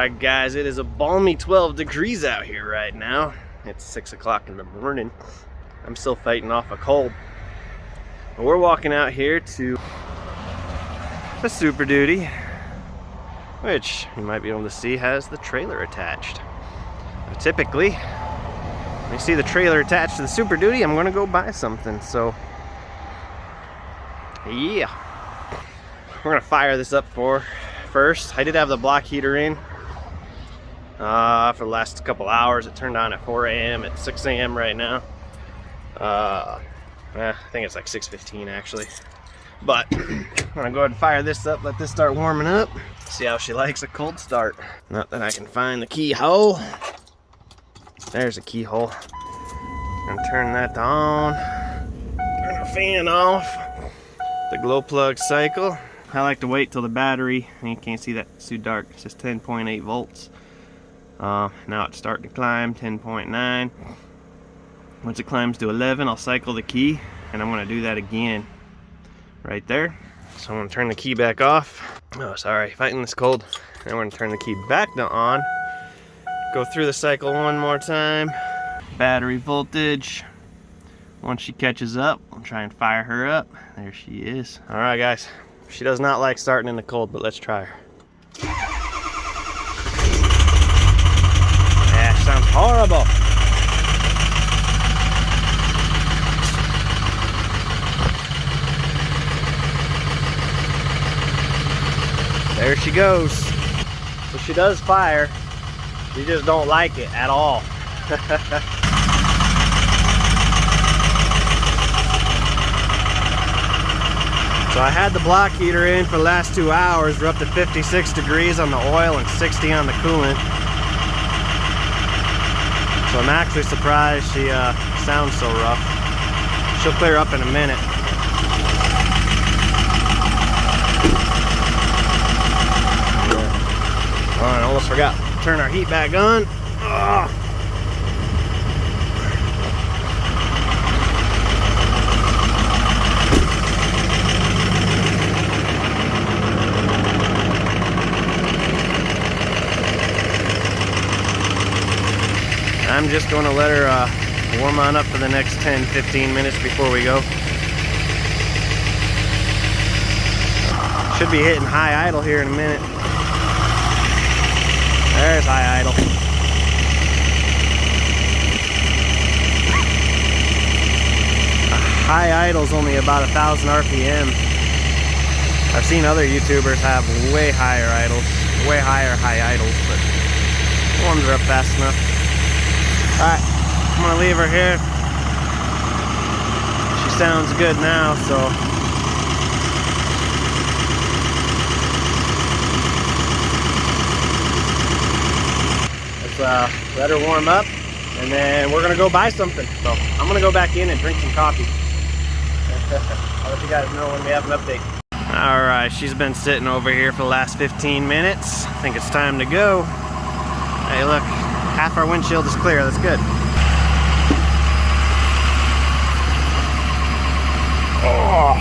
Alright guys, it is a balmy 12 degrees out here right now. It's 6 o'clock in the morning. I'm still fighting off a cold. But we're walking out here to the Super Duty, which you might be able to see has the trailer attached. Now, typically, when you see the trailer attached to the Super Duty, I'm going to go buy something. So, yeah. We're going to fire this up first. I did have the block heater in for the last couple hours. It turned on at 4 a.m. It's 6 a.m. right now. I think it's like 6:15 actually. But I'm gonna go ahead and fire this up, let this start warming up, see how she likes a cold start. Not that I can find the keyhole. There's a keyhole. I'm gonna turn that on, turn the fan off, the glow plug cycle. I like to wait till the battery, and you can't see that, it's too dark, it says 10.8 volts. Now it's starting to climb, 10.9. Once it climbs to 11, I'll cycle the key, and I'm going to do that again right there. So I'm going to turn the key back off. Oh, sorry, fighting this cold. And we're going to turn the key back on. Go through the cycle one more time. Battery voltage. Once she catches up, I'll try and fire her up. There she is. All right, guys. She does not like starting in the cold, but let's try her. Yeah, sounds horrible. There she goes. So she does fire. You just don't like it at all. So I had the block heater in for the last 2 hours. We're up to 56 degrees on the oil and 60 on the coolant. So I'm actually surprised she sounds so rough. She'll clear up in a minute. Oh, I almost forgot. Turn our heat back on. Ugh. I'm just going to let her warm on up for the next 10-15 minutes before we go. Should be hitting high idle here in a minute. There's high idle. High idle is only about 1,000 RPM. I've seen other YouTubers have way higher idles, way higher high idles, but the ones are up fast enough. Alright, I'm gonna leave her here. She sounds good now, so let's let her warm up, and then we're gonna go buy something. So I'm gonna go back in and drink some coffee. I'll let you guys know when we have an update. Alright, she's been sitting over here for the last 15 minutes. I think it's time to go. Hey, look. Half our windshield is clear, that's good. Oh.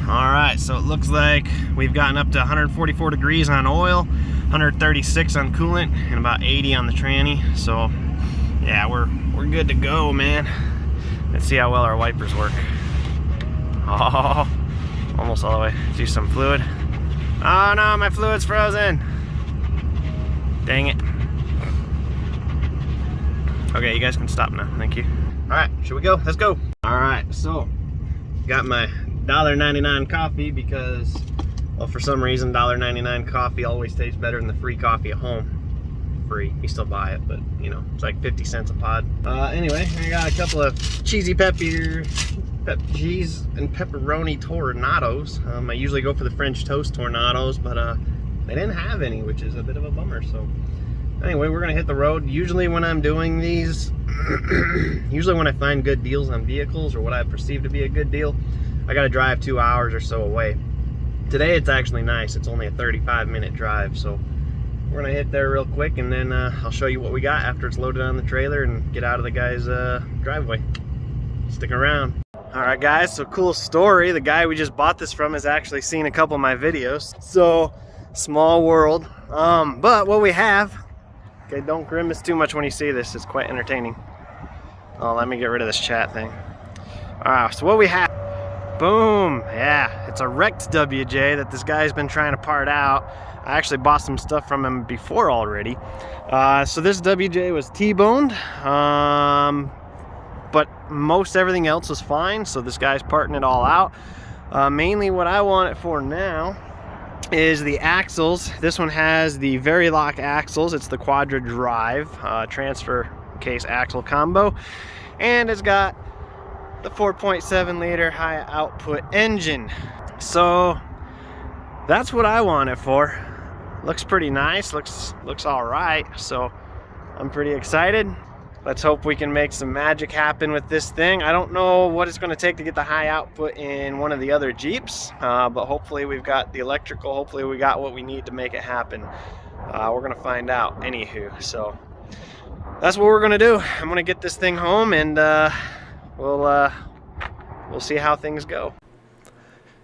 Alright, so it looks like we've gotten up to 144 degrees on oil, 136 on coolant, and about 80 on the tranny. So yeah, we're good to go, man. Let's see how well our wipers work. Oh, almost all the way. Do some fluid. Oh no, my fluid's frozen. Dang it. Okay, you guys can stop now. Thank you. Alright, should we go? Let's go. Alright, so got my $1.99 coffee because, well, for some reason $1.99 coffee always tastes better than the free coffee at home. Free. You still buy it, but you know, it's like 50 cents a pod. Anyway, I got a couple of cheesy cheese and pepperoni tornadoes. I usually go for the French toast tornadoes, but they didn't have any, which is a bit of a bummer. So anyway, we're gonna hit the road. Usually when I'm doing these, usually when I find good deals on vehicles or what I perceive to be a good deal, I gotta drive 2 hours or so away. Today it's actually nice. It's only a 35-minute drive, so we're gonna hit there real quick, and then I'll show you what we got after it's loaded on the trailer and get out of the guy's driveway. Stick around. Alright guys, so cool story. The guy we just bought this from has actually seen a couple of my videos. So, small world. But what we have, okay, don't grimace too much when you see this, it's quite entertaining. Oh, let me get rid of this chat thing. Alright, so what we have, boom, yeah, it's a wrecked WJ that this guy's been trying to part out. I actually bought some stuff from him before already. So this WJ was T-boned, but most everything else was fine, so this guy's parting it all out. Mainly what I want it for now is the axles. This one has the Verilok axles. It's the Quadra Drive transfer case axle combo, and it's got the 4.7 liter high output engine. So that's what I want it for. Looks pretty nice, looks all right, so I'm pretty excited. Let's hope we can make some magic happen with this thing. I don't know what it's going to take to get the high output in one of the other Jeeps, but hopefully we've got the electrical, hopefully we got what we need to make it happen. We're going to find out anywho. So that's what we're going to do. I'm going to get this thing home, and we'll see how things go.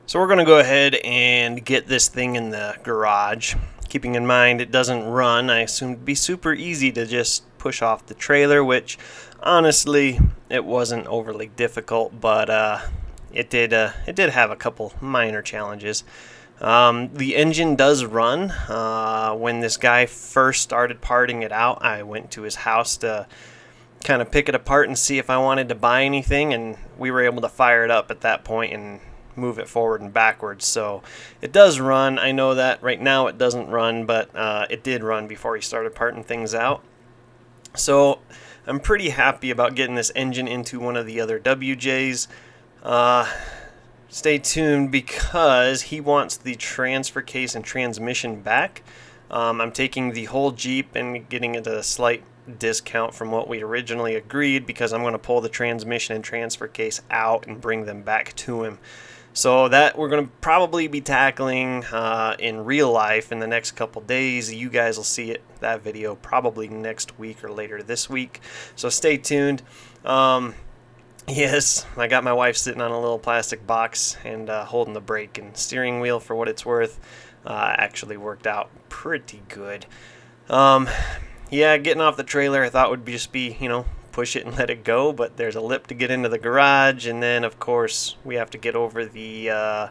So we're going to go ahead and get this thing in the garage. Keeping in mind it doesn't run, I assume it'd be super easy to just push off the trailer, which honestly it wasn't overly difficult, but it did have a couple minor challenges. The engine does run. When this guy first started parting it out, I went to his house to kind of pick it apart and see if I wanted to buy anything, and we were able to fire it up at that point and move it forward and backwards. So it does run. I know that right now it doesn't run, but it did run before he started parting things out. So I'm pretty happy about getting this engine into one of the other WJs. Stay tuned because he wants the transfer case and transmission back. I'm taking the whole Jeep and getting it at a slight discount from what we originally agreed, because I'm going to pull the transmission and transfer case out and bring them back to him. So that we're going to probably be tackling in real life in the next couple days. You guys will see that video probably next week or later this week. So stay tuned. Yes, I got my wife sitting on a little plastic box and holding the brake and steering wheel. For what it's worth, actually worked out pretty good. Yeah, getting off the trailer I thought would just be, push it and let it go, but there's a lip to get into the garage, and then of course we have to get over the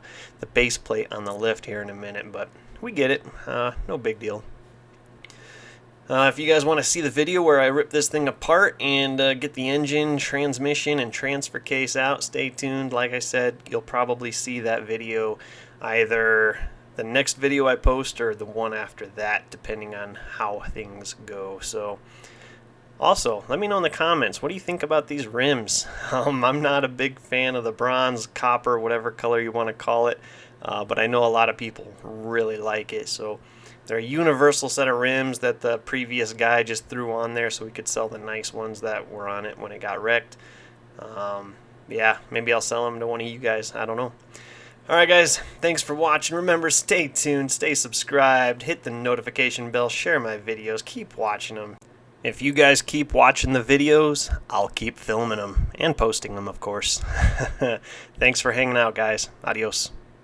base plate on the lift here in a minute, but we get it. No big deal. If you guys want to see the video where I rip this thing apart and get the engine, transmission, and transfer case out, stay tuned. Like I said, you'll probably see that video either the next video I post or the one after that, depending on how things go. So also, let me know in the comments, what do you think about these rims? I'm not a big fan of the bronze, copper, whatever color you want to call it, but I know a lot of people really like it. So they're a universal set of rims that the previous guy just threw on there so we could sell the nice ones that were on it when it got wrecked. Yeah, maybe I'll sell them to one of you guys. I don't know. Alright guys, thanks for watching. Remember, stay tuned, stay subscribed, hit the notification bell, share my videos, keep watching them. If you guys keep watching the videos, I'll keep filming them and posting them, of course. Thanks for hanging out, guys. Adios.